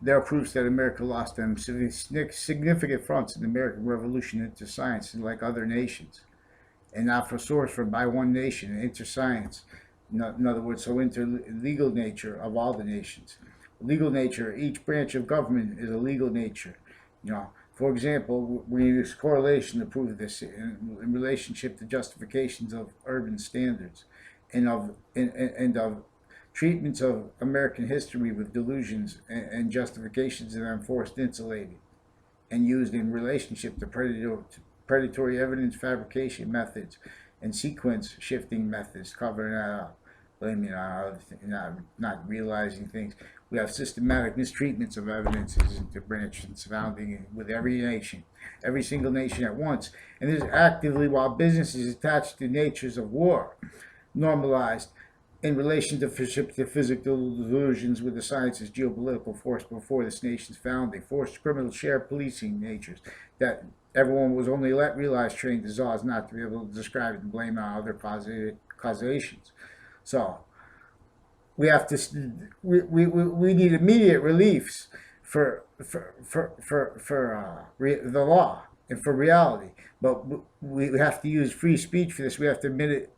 There are proofs that America lost them significant fronts in the American Revolution into science, and like other nations, and not for source for by one nation, inter science. In other words, so interlegal nature of all the nations. Legal nature, each branch of government is a legal nature. For example, we use correlation to prove this in relationship to justifications of urban standards and of treatments of American history with delusions and justifications that are enforced insulated and used in relationship to predatory evidence fabrication methods and sequence shifting methods, covering that up, blaming on other not realizing things. We have systematic mistreatments of evidences into branches surrounding with every nation, every single nation at once. And this is actively while business is attached to natures of war, normalized in relation to physical delusions with the sciences, geopolitical force before this nation's founding, forced criminal share policing natures that everyone was only let realize trained as S.O.S not to be able to describe it and blame on other causations. So we have to we need immediate reliefs for the law and for reality, but we have to use free speech for this. We have to admit it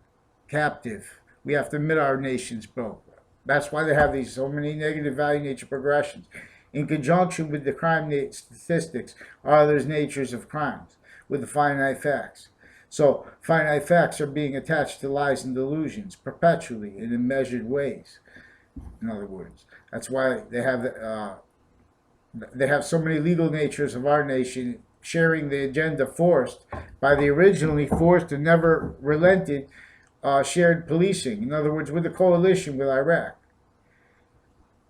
captive. We have to admit our nation's broke. That's why they have these so many negative value nature progressions. In conjunction with the crime statistics are others natures of crimes with the finite facts. So finite facts are being attached to lies and delusions perpetually and in measured ways. In other words, that's why they have so many legal natures of our nation sharing the agenda forced by the originally forced and never relented shared policing. In other words, with the coalition with Iraq.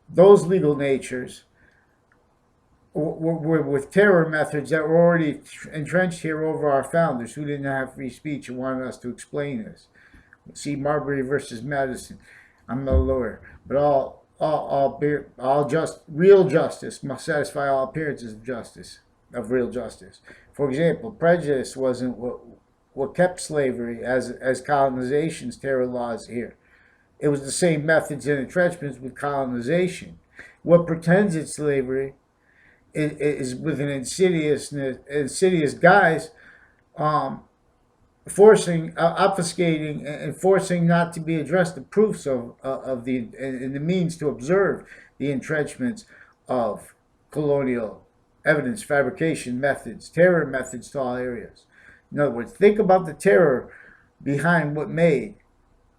Those legal natures were with terror methods that were already entrenched here over our founders who didn't have free speech and wanted us to explain this. See Marbury versus Madison. I'm no lawyer, but real justice must satisfy all appearances of justice, of real justice. For example, prejudice wasn't what kept slavery as colonization's terror laws here. It was the same methods and entrenchments with colonization. What pretends it's slavery is with an insidious guise, forcing, obfuscating, and forcing not to be addressed the proofs of the and the means to observe the entrenchments of colonial evidence fabrication methods, terror methods to all areas. In other words, think about the terror behind what made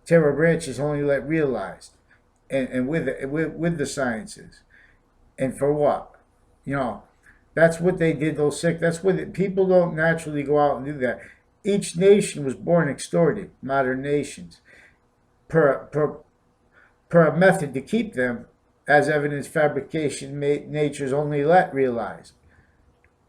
terror branches only let realized, and with the sciences, and for what? That's what they did. Those sick. That's what people don't naturally go out and do that. Each nation was born extorted. Modern nations, per a method to keep them as evidence fabrication natures only let realized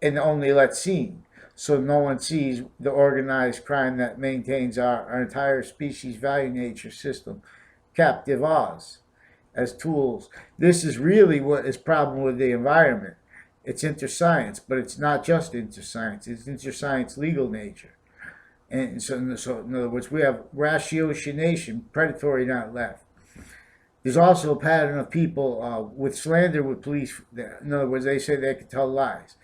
and only let seen. So no one sees the organized crime that maintains our entire species value nature system captive us as tools. This is really what is problem with the environment. It's interscience, but it's not just interscience. It's interscience legal nature. And so in other words, we have ratiocination, predatory, not left. There's also a pattern of people with slander with police. In other words, they say they can tell lies,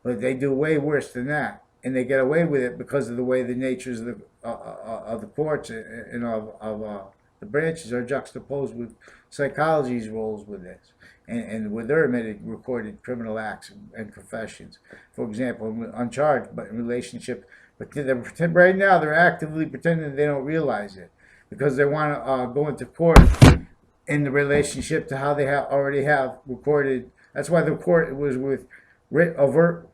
but they do way worse than that, and they get away with it because of the way the natures of the courts and of the branches are juxtaposed with psychology's roles with this, and with their admitted recorded criminal acts and confessions. For example, uncharged, but in relationship. But right now they're actively pretending they don't realize it because they want to go into court in the relationship to how they already have recorded. That's why the court was with overt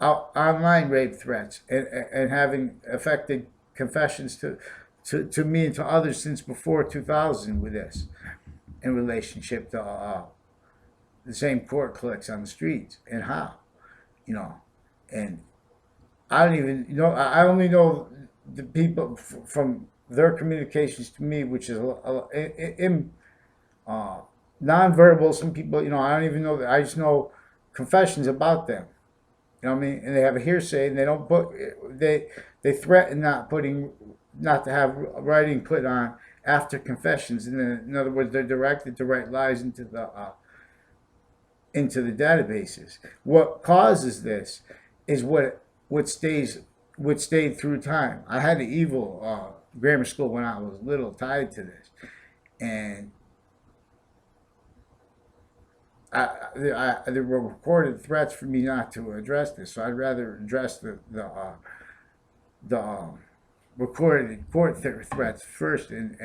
online rape threats and having affected confessions to me and to others since before 2000 with this in relationship to the same court clicks on the streets and how, and I don't even I only know the people from their communications to me, which is nonverbal. Some people, I don't even know that. I just know confessions about them. You know what I mean? And they have a hearsay, and they don't put they threaten not to have writing put on after confessions. And then, in other words, they're directed to write lies into the databases. What causes this is what stays what stayed through time. I had an evil grammar school when I was little tied to this, and there were recorded threats for me not to address this. So I'd rather address the recorded court threats first, and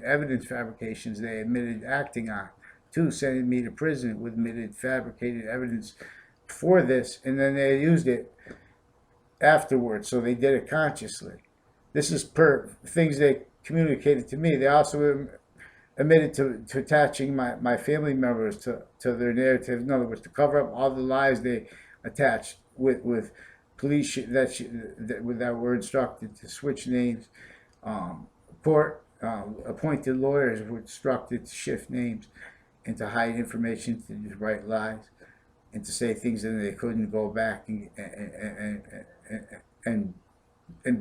evidence fabrications they admitted acting on, to sending me to prison with admitted fabricated evidence for this, and then they used it afterwards. So they did it consciously. This is per things they communicated to me. They also admitted to attaching my family members to their narrative. In other words, to cover up all the lies they attached with police that were instructed to switch names. Court appointed lawyers were instructed to shift names and to hide information, to just write lies, and to say things that they couldn't go back and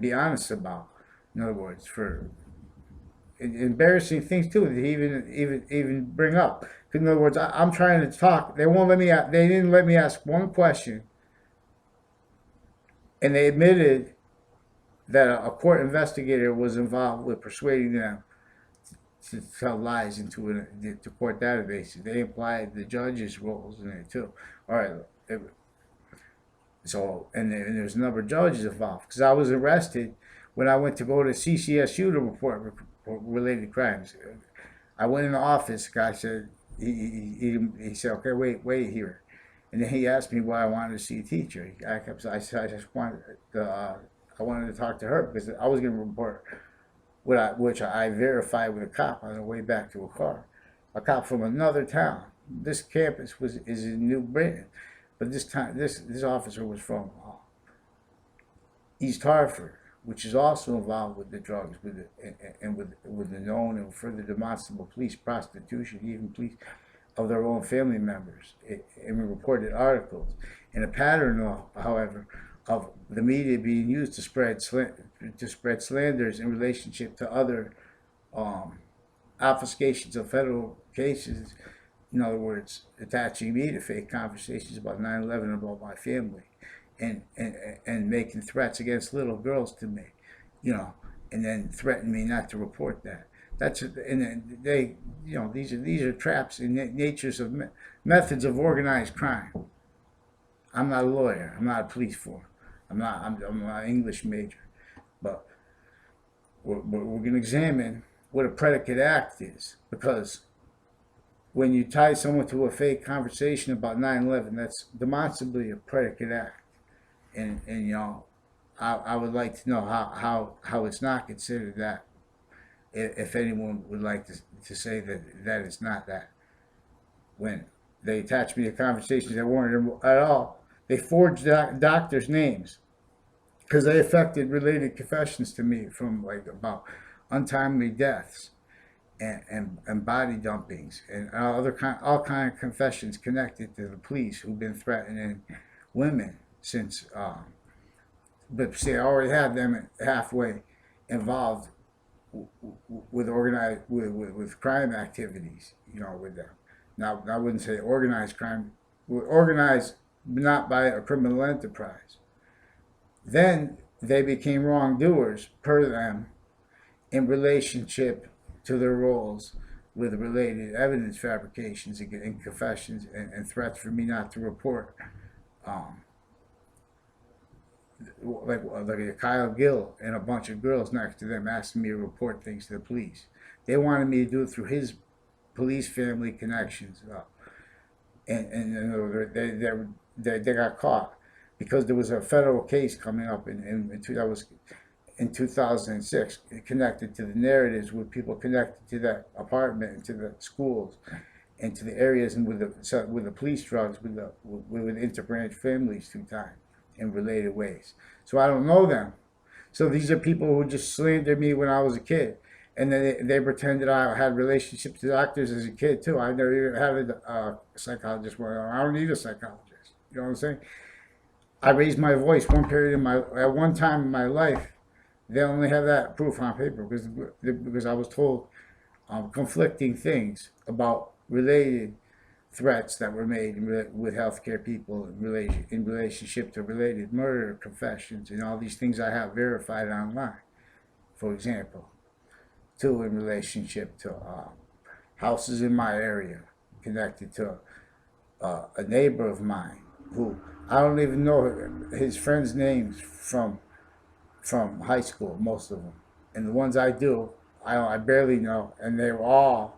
be honest about. In other words, for embarrassing things too to even bring up. In other words, I'm trying to talk. They won't let me. They didn't let me ask one question, and they admitted that a court investigator was involved with persuading them to tell lies into the court databases. They implied the judge's roles in it too. All right. So and there's a number of judges involved, because I was arrested when I went to go to CCSU to report related crimes. I went in the office. The guy said he said, okay, wait here, and then he asked me why I wanted to see a teacher. I said I just wanted I wanted to talk to her because I was going to report which I verified with a cop on the way back to a cop from another town. This campus is in New Britain, but this time this officer was from East Hartford, which is also involved with the drugs, with the known and further demonstrable police prostitution, even police of their own family members, and we reported articles. And a pattern, however, of the media being used to spread slanders in relationship to other obfuscations of federal cases. In other words, attaching me to fake conversations about 9/11 about my family, and making threats against little girls to me, and then threaten me not to report that. That's and they, these are traps in natures of methods of organized crime. I'm not a lawyer. I'm not a police force. I'm an English major, but we're going to examine what a predicate act is, because when you tie someone to a fake conversation about 9/11, that's demonstrably a predicate act. And I would like to know how it's not considered that, if anyone would like to say that it's not that. When they attach me to conversations that weren't at all, they forged doctors' names because they affected related confessions to me from about untimely deaths and body dumpings and all kind of confessions connected to the police who've been threatening women since. But see, I already had them halfway involved with organized with crime activities, with them. Now I wouldn't say organized crime, organized not by a criminal enterprise. Then they became wrongdoers per them in relationship to their roles with related evidence fabrications and confessions and threats for me not to report. Like a Kyle Gill and a bunch of girls next to them asking me to report things to the police. They wanted me to do it through his police family connections, and they got caught because there was a federal case coming up in 2006 connected to the narratives with people connected to that apartment and to the schools and to the areas and with the police drugs with interbranch families through time in related ways. So I don't know them. So these are people who just slandered me when I was a kid. And then they pretended I had relationships with doctors as a kid too. I never even had a psychologist. I don't need a psychologist. You know what I'm saying? I raised my voice at one time in my life. They only have that proof on paper because I was told conflicting things about related threats that were made with healthcare people in relationship to related murder confessions and all these things I have verified online, for example, too, in relationship to houses in my area connected to a neighbor of mine who I don't even know his friends' names from high school, most of them, and the ones I do, I barely know, and they were all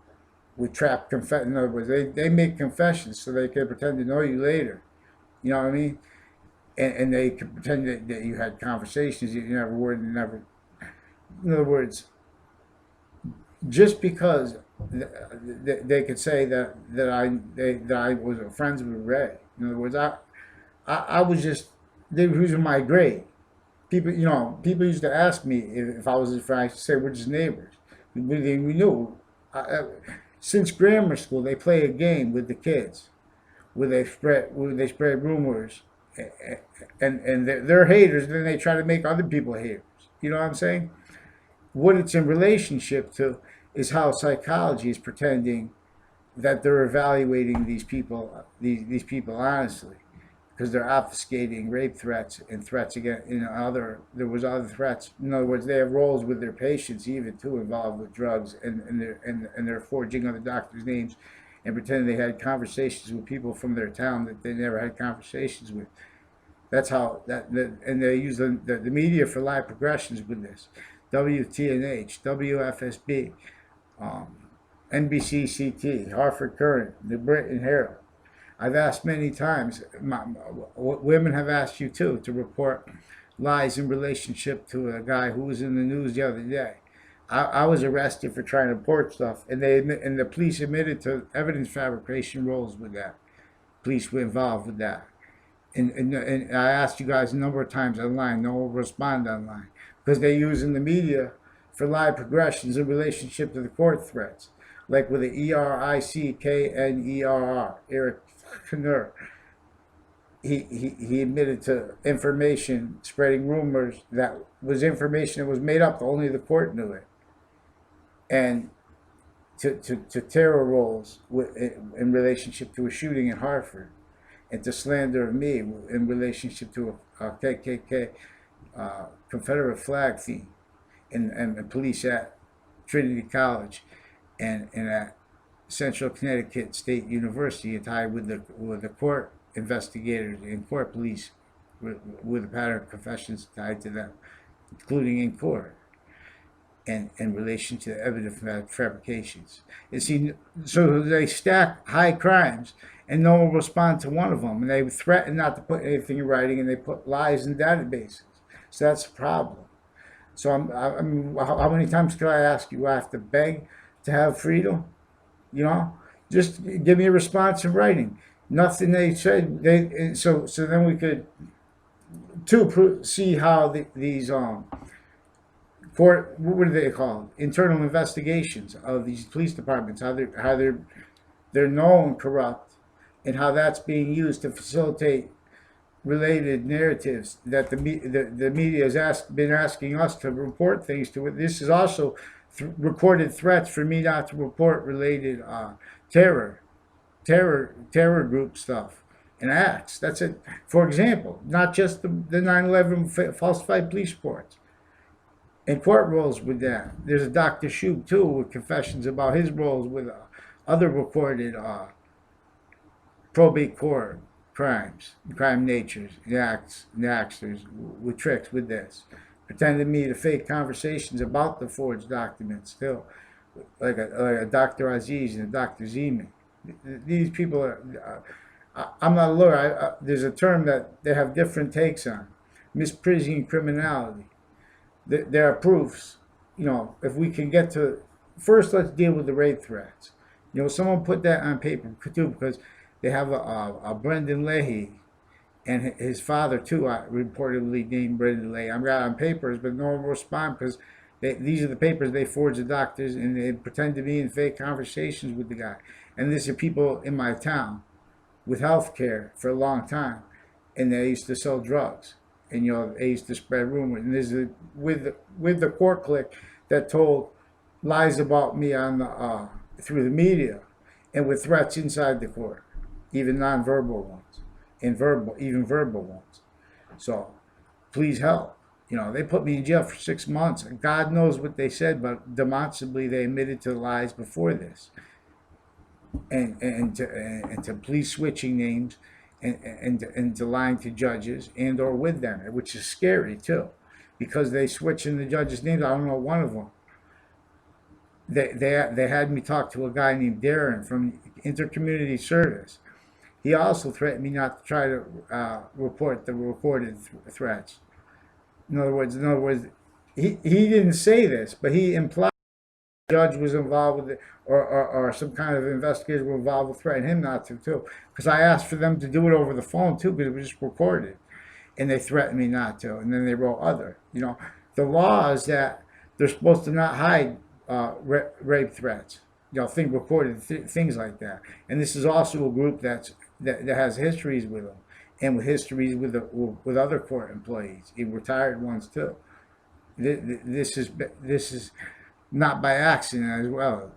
with trap confess. In other words, they make confessions so they can pretend to know you later. You know what I mean? And they can pretend that you had conversations that you never were, and never. In other words, just because they could say that I was friends with Ray. In other words, I was just they were using my grade. People used to ask me if I was his friend. I used to say we're just neighbors. We knew. Since grammar school, they play a game with the kids where they spread rumors, and they're haters. And then they try to make other people haters. You know what I'm saying? What it's in relationship to is how psychology is pretending that they're evaluating these people honestly, because they're obfuscating rape threats and threats again. There was other threats. In other words, they have roles with their patients even too involved with drugs, and they're forging other doctors' names and pretending they had conversations with people from their town that they never had conversations with. That's how and they use the media for live progressions with this. WTNH, WFSB, NBC-CT, Hartford Courant, the Britain Herald. I've asked many times, women have asked you too, to report lies in relationship to a guy who was in the news the other day. I was arrested for trying to report stuff, and the police admitted to evidence fabrication roles with that. Police were involved with that. And I asked you guys a number of times online, no one will respond online, because they're using the media for live progressions in relationship to the court threats, like with the ERICKNERR, Eric Knurr. He admitted to information, spreading rumors that was information that was made up, only the court knew it, and to terror roles in relationship to a shooting in Hartford, and to slander of me in relationship to a KKK Confederate flag theme and police at Trinity College and at Central Connecticut State University, tied with the court investigators and court police with a pattern of confessions tied to them, including in court, and in relation to the evidence fabrications. You see, so they stack high crimes, and no one will respond to one of them, and they threaten not to put anything in writing, and they put lies in databases. So that's a problem. So I mean, how many times can I ask you? I have to beg to have freedom. Just give me a response in writing. Nothing they said. So then we could see how these court, what do they call it? Internal investigations of these police departments, how they're known corrupt, and how that's being used to facilitate related narratives that the media has been asking us to report things to. This is also recorded threats for me not to report related terror group stuff and acts. That's it. For example, not just the 9/11 falsified police reports and court roles with that. There's a Dr. Shoup too with confessions about his roles with other recorded probate court crimes, crime natures, the actors with tricks with this. Pretending me to fake conversations about the forged documents still, like a Dr. Aziz and a Dr. Zeman. These people are, I'm not a lawyer, there's a term that they have different takes on, misprising criminality. There are proofs, if we can get to, first let's deal with the rape threats. Someone put that on paper too, because they have a Brendan Leahy, and his father too, reportedly named Brendan Leahy. I've got on papers, but no one will respond because these are the papers they forge the doctors, and they pretend to be in fake conversations with the guy. And these are people in my town with health care for a long time, and they used to sell drugs, and they used to spread rumors. And this is with the court clique that told lies about me on through the media, and with threats inside the court. even nonverbal ones, even verbal ones. So please help. They put me in jail for 6 months. God knows what they said, but demonstrably they admitted to lies before this, and to police switching names, and to lying to judges and or with them, which is scary too, because they switch in the judges' names. I don't know one of them. They had me talk to a guy named Darren from Intercommunity Service. He also threatened me not to try to report the recorded threats. In other words, he didn't say this, but he implied the judge was involved with it, or some kind of investigators were involved with threatening him not to too. Because I asked for them to do it over the phone too, because it was just recorded, and they threatened me not to. And then they wrote other. The law is that they're supposed to not hide rape threats. Recorded things like that. And this is also a group that has histories with them, and with histories with other court employees, and retired ones too. This is not by accident as well.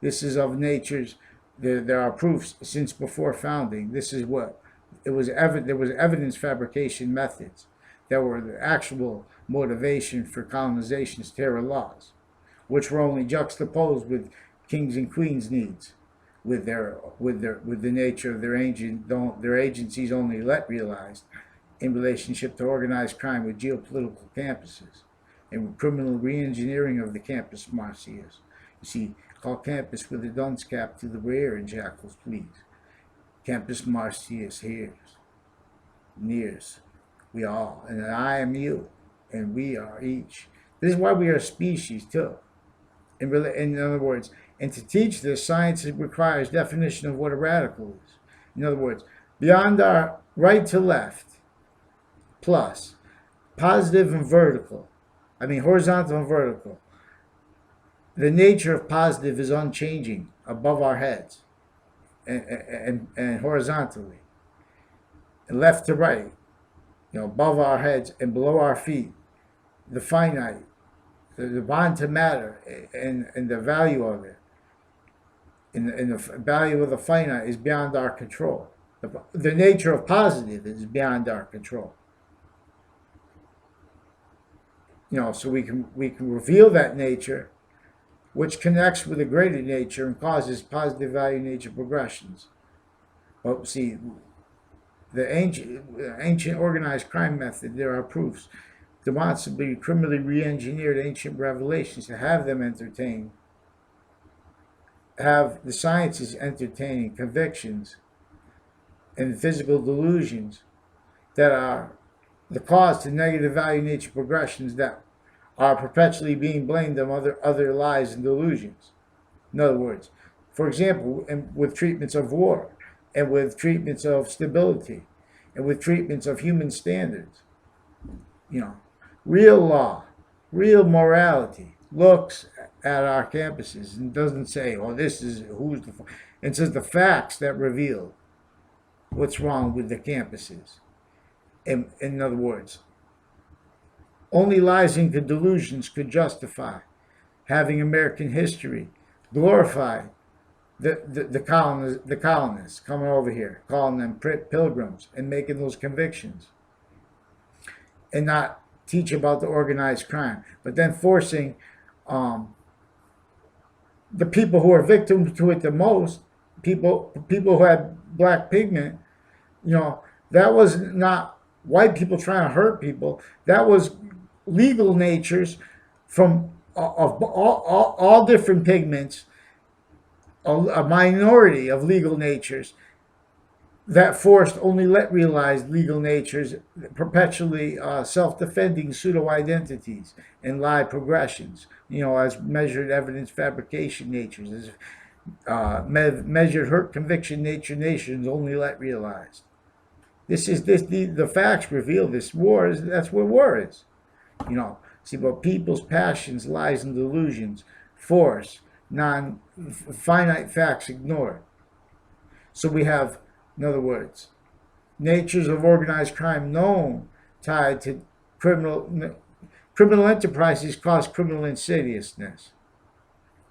This is of nature's. There are proofs since before founding. This is what it was. There was evidence fabrication methods that were the actual motivation for colonization's terror laws, which were only juxtaposed with kings and queens' needs, with the nature of their agencies only realized in relationship to organized crime with geopolitical campuses and with criminal re-engineering of the campus marcias. You see, call campus with a dunce cap to the rear and jackals, please. Campus marcias hears, nears, we all, and I am you, and we are each. This is why we are a species too. In other words, and to teach this, science requires definition of what a radical is. In other words, beyond our right to left, plus positive and vertical, horizontal and vertical, the nature of positive is unchanging above our heads and horizontally, and left to right, above our heads and below our feet, the finite, the bond to matter, and the value of it, and the value of the finite is beyond our control. The nature of positive is beyond our control. So we can reveal that nature, which connects with a greater nature and causes positive value nature progressions. But see, the ancient organized crime method, there are proofs, demonstrably criminally re-engineered ancient revelations to have them entertain, have the sciences entertaining convictions and physical delusions that are the cause to negative value nature progressions that are perpetually being blamed on other lies and delusions. In other words, for example, with treatments of war, and with treatments of stability, and with treatments of human standards, real law, real morality looks at our campuses and doesn't say, "Oh, this is who's the," it says the facts that reveal what's wrong with the campuses. In other words, only lies and delusions could justify having American history glorify the colonists coming over here, calling them pilgrims and making those convictions, and not teach about the organized crime, but then forcing the people who are victims to it the most, people who had black pigment, that was not white people trying to hurt people. That was legal natures from of all different pigments, a minority of legal natures that forced only realized legal natures, perpetually self-defending pseudo-identities and lie progressions, as measured evidence fabrication natures, as measured hurt conviction nations only realized. The facts reveal this. That's what war is. See, but people's passions, lies, and delusions force finite facts ignored. So we have, in other words, natures of organized crime known tied to criminal enterprises cause criminal insidiousness.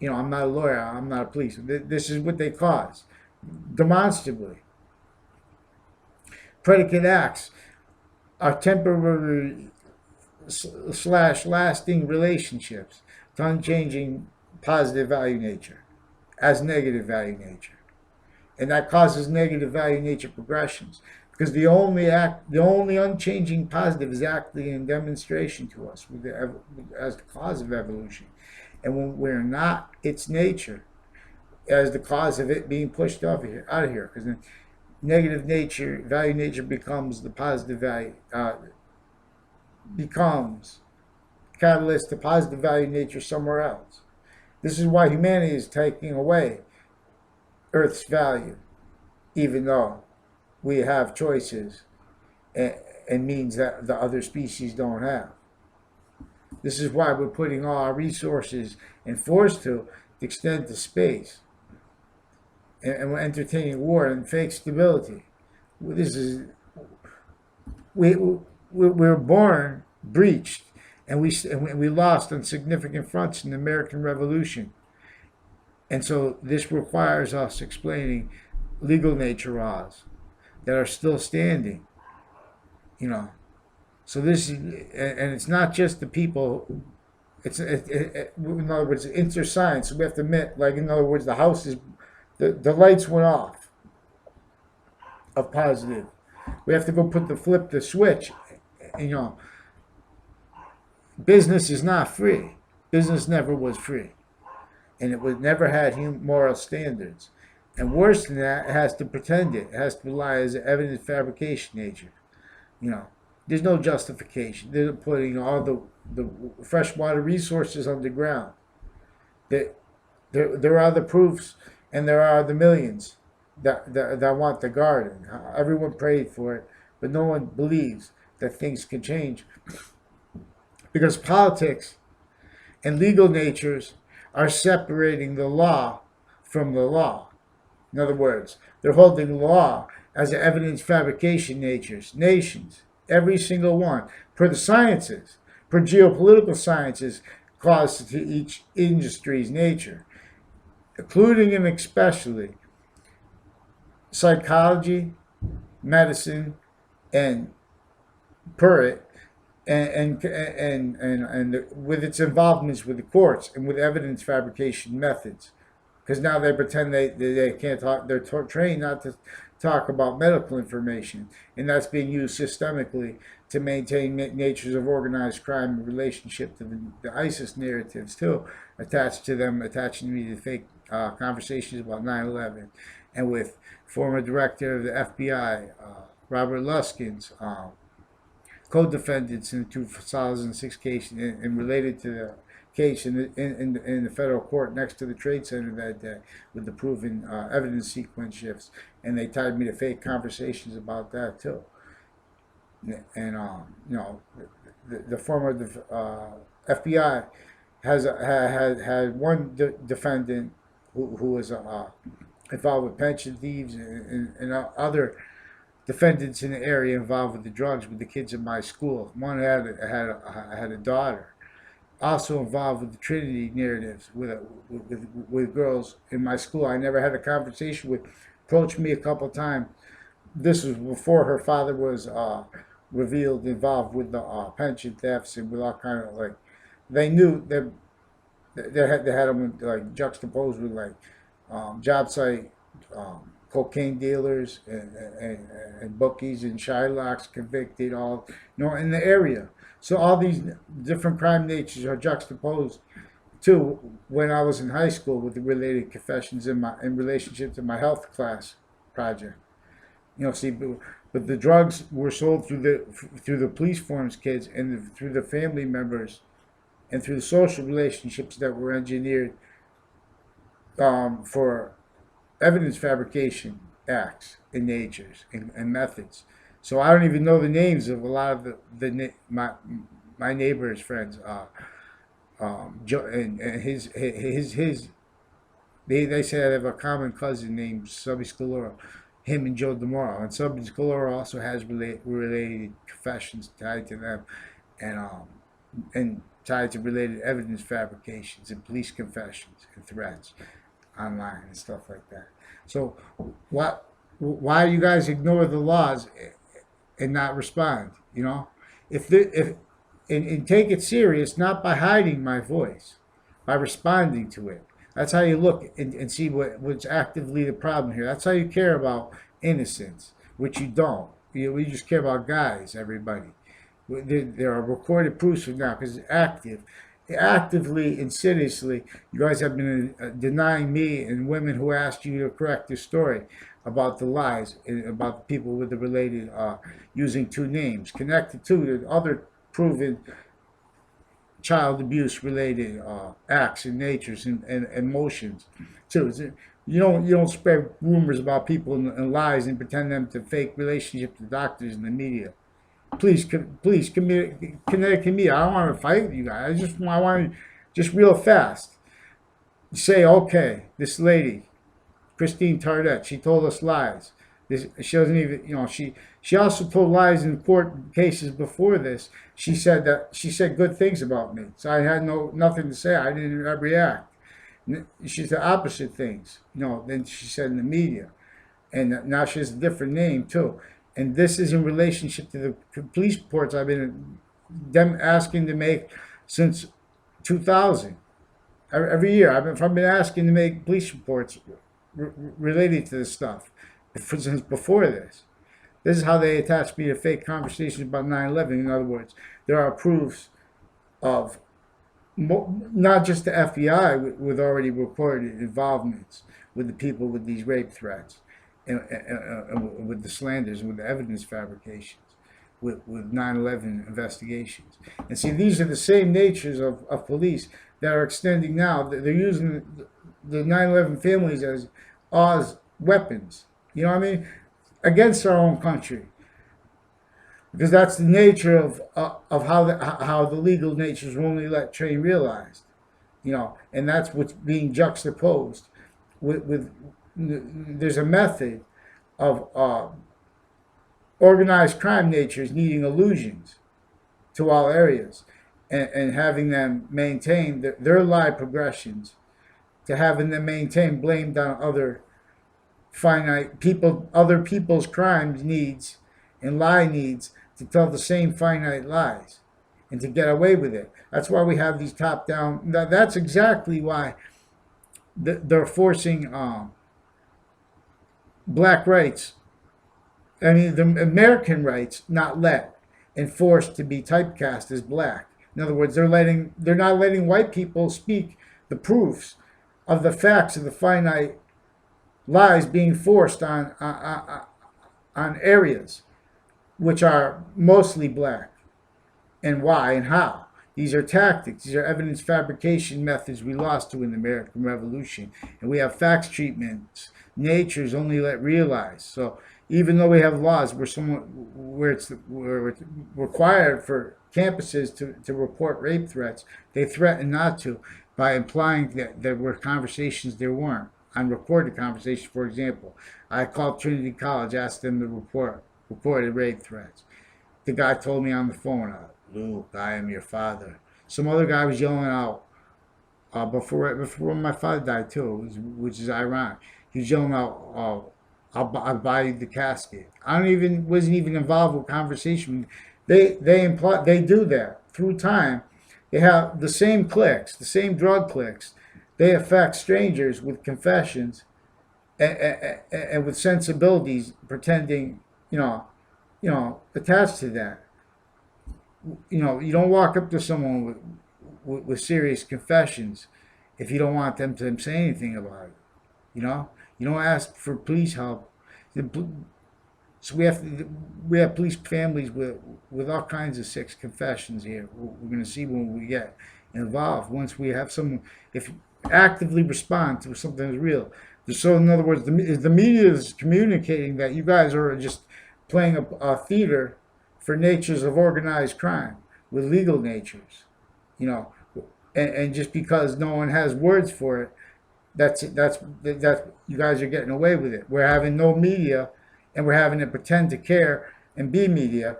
I'm not a lawyer, I'm not a police. This is what they cause, demonstrably. predicate acts are temporary slash lasting relationships to unchanging positive value nature as negative value nature. And that causes negative value nature progressions because the only unchanging positive is acting in demonstration to us as the cause of evolution. And when we're not its nature as the cause of it being pushed out of here, because then negative nature, value nature becomes the positive value, becomes catalyst to positive value nature somewhere else. This is why humanity is taking away Earth's value, even though we have choices and means that the other species don't have. This is why we're putting all our resources and forced to extend to space. And we're entertaining war and fake stability. This is we're born breached, and we lost on significant fronts in the American Revolution. And so this requires us explaining legal nature laws that are still standing, you know. So this is, and it's not just the people. In other words, it's science. We have to admit, like in other words, the house is, the lights went off of positive. We have to go flip the switch. You know, business is not free. Business never was free, and it was never had moral standards. And worse than that, it has to pretend it. It has to rely as evidence fabrication nature. You know, there's no justification. They're putting all the freshwater resources underground. There are the proofs, and there are the millions that want the garden. Everyone prayed for it, but no one believes that things can change because politics and legal natures are separating the law from the law. In other words, they're holding law as an evidence fabrication nations, every single one, per the sciences, per geopolitical sciences, caused to each industry's nature, including and especially psychology, medicine, and per it, and with its involvements with the courts and with evidence fabrication methods, because now they pretend they can't talk. They're trained not to talk about medical information, and that's being used systemically to maintain natures of organized crime in relationship to the ISIS narratives too, attaching me to fake conversations about 9/11, and with former director of the FBI, Robert Luskin's co-defendants in the 2006 case and related to the case in the federal court next to the Trade Center that day with the proven evidence sequence shifts, and they tied me to fake conversations about that too. And you know, the former FBI had one defendant who was involved with pension thieves and other defendants in the area involved with the drugs with the kids in my school. One had a daughter, also involved with the Trinity narratives with girls in my school. I never had a conversation with. Approached me a couple of times. This was before her father was revealed involved with the pension thefts and with all kind of like. They knew that they had them like juxtaposed with like job site. Cocaine dealers and bookies and Shylocks convicted, all in the area. So all these different crime natures are juxtaposed to when I was in high school with the related confessions in relationship to my health class project. See, but the drugs were sold through the police forms kids and through the family members and through the social relationships that were engineered for evidence fabrication acts and natures and methods. So I don't even know the names of a lot of my neighbor's friends. Joe and his they say I have a common cousin named Subby Scalora, him and Joe DeMoro, and Subby Scalora also has related confessions tied to them, and tied to related evidence fabrications and police confessions and threats online and stuff like that. So why you guys ignore the laws and not respond. If and take it serious, not by hiding my voice, by responding to it. That's how you look and see what's actively the problem here. That's how you care about innocence, which you don't. We just care about guys, everybody. There are recorded proofs of now because it's actively, insidiously, you guys have been denying me and women who asked you to correct the story about the lies about the people with the related, using two names connected to the other proven child abuse related acts and natures and emotions too. You don't spread rumors about people and lies and pretend them to fake relationships to doctors and the media. Please, Connecticut media. I don't want to fight with you guys. I want to just real fast say, okay, this lady, Christine Tardet, she told us lies. She doesn't even, she also told lies in court cases before this. She said good things about me, so I had nothing to say. I didn't react. She said opposite things, than she said in the media, and now she has a different name too. And this is in relationship to the police reports I've been them asking to make since 2000. Every year I've been asking to make police reports related to this stuff since before this. This is how they attach me to fake conversations about 9/11. In other words, there are proofs of not just the FBI with already recorded involvements with the people with these rape threats, and with the slanders, with the evidence fabrications, with 9/11 investigations. And see, these are the same natures of police that are extending now. They're using the 9/11 families as S.O.S weapons, you know what I mean, against our own country. Because that's the nature of how the legal natures will only let train realized, and that's what's being juxtaposed with there's a method of organized crime natures needing illusions to all areas, and having them maintain their lie progressions, to having them maintain blamed on other finite people, other people's crimes needs and lie needs, to tell the same finite lies and to get away with it. That's why we have these top down. That's exactly why they're forcing black rights, I mean the American rights, not let and forced to be typecast as black. In other words, they're not letting white people speak the proofs of the facts of the finite lies being forced on areas which are mostly black, and why and how. These are tactics. These are evidence fabrication methods we lost to in the American Revolution. And we have facts treatments, natures only let realize. So even though we have laws where it's required for campuses to report rape threats, they threaten not to by implying that there were conversations there weren't. On recorded conversations, for example, I called Trinity College, asked them to report reported rape threats. The guy told me on the phone, Luke, I am your father. Some other guy was yelling out before my father died too, which is ironic. He was yelling out, I'll buy you the casket. Wasn't even involved with conversation. They do that through time. They have the same cliques, the same drug cliques. They affect strangers with confessions and with sensibilities, pretending, attached to that. You don't walk up to someone with serious confessions if you don't want them to say anything about it. You don't ask for police help. So we have police families with all kinds of sick confessions here. We're going to see when we get involved. Once we have someone, if actively respond to something that's real. So in other words, the media is communicating that you guys are just playing a theater for natures of organized crime with legal natures, and just because no one has words for it, that's you guys are getting away with it. We're having no media, and we're having to pretend to care and be media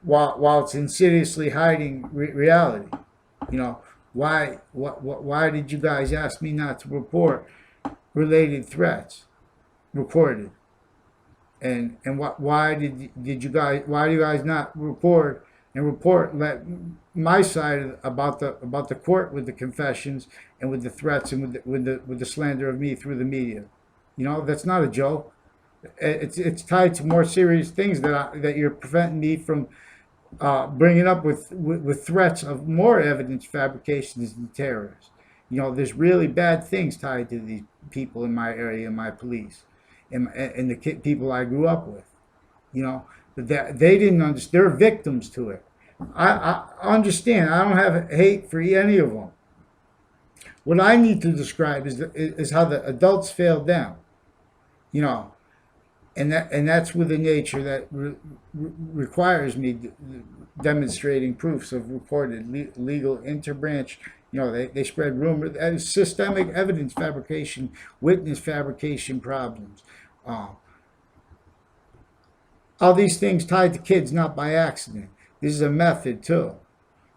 while it's insidiously hiding reality. Why did you guys ask me not to report related threats recorded? And why did you guys, why do you guys not report let my side about the court with the confessions and with the threats and with the slander of me through the media? You know, that's not a joke. It's tied to more serious things that you're preventing me from bringing up with threats of more evidence fabrications and terrorists. You know, there's really bad things tied to these people in my area, my police, and the people I grew up with. You know, that they didn't understand. They're victims to it. I understand. I don't have hate for any of them. What I need to describe is how the adults failed them. You know, and that's with a nature that requires me demonstrating proofs of reported legal interbranch. You know, they spread rumor that is systemic evidence fabrication, witness fabrication problems. Uh, all these things tied to kids not by accident. This is a method too,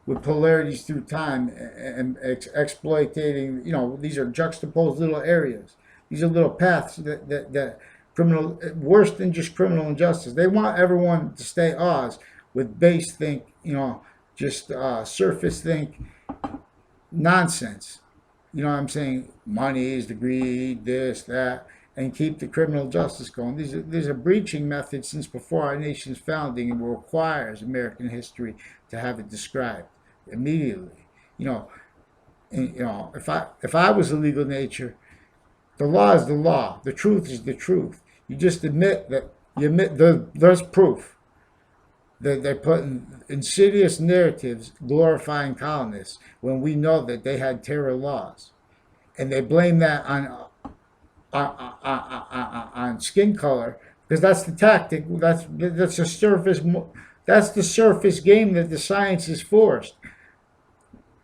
with polarities through time and exploiting. You know, these are juxtaposed little areas. These are little paths that criminal, worse than just criminal injustice. They want everyone to stay Oz with base think, you know, just surface think nonsense. You know what I'm saying? Money is the greed, this, that, and keep the criminal justice going. These are breaching methods since before our nation's founding and requires American history to have it described immediately. You know, and, you know, if I was a legal nature, the law is the law. The truth is the truth. You just admit that there's proof that they're putting insidious narratives glorifying colonists when we know that they had terror laws, and they blame that on skin color because that's the tactic. That's the surface. That's the surface game that the science is forced.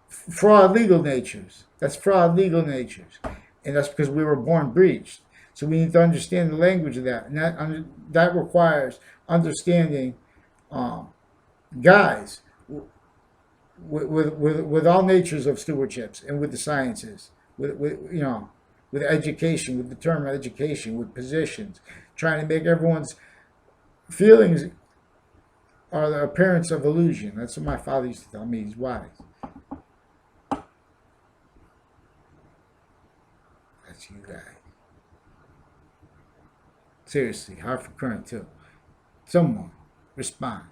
Fraud legal natures. That's fraud legal natures, and that's because we were born breached. So we need to understand the language of that, and that requires understanding, guys, with all natures of stewardships and with the sciences, with you know, with education, with the term education, with positions, trying to make everyone's feelings are the appearance of illusion. That's what my father used to tell me. He's wise. That's you guys. Seriously, Hartford Current too. Someone respond.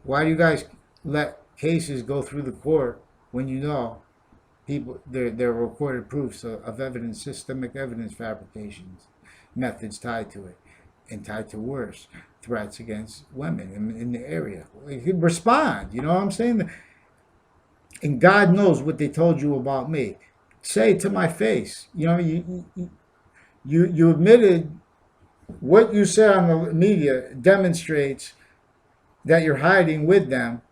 Why do you guys let cases go through the court when you know people they're recorded proofs of evidence, systemic evidence fabrications, methods tied to it, and tied to worse threats against women in the area? You could respond. You know what I'm saying? And God knows what they told you about me. Say it to my face. You know, you admitted what you said on the media demonstrates that you're hiding with them,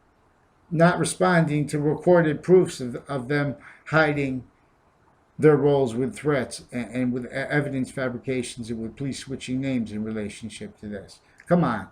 not responding to recorded proofs of them hiding their roles with threats and with evidence fabrications and with police switching names in relationship to this. Come on.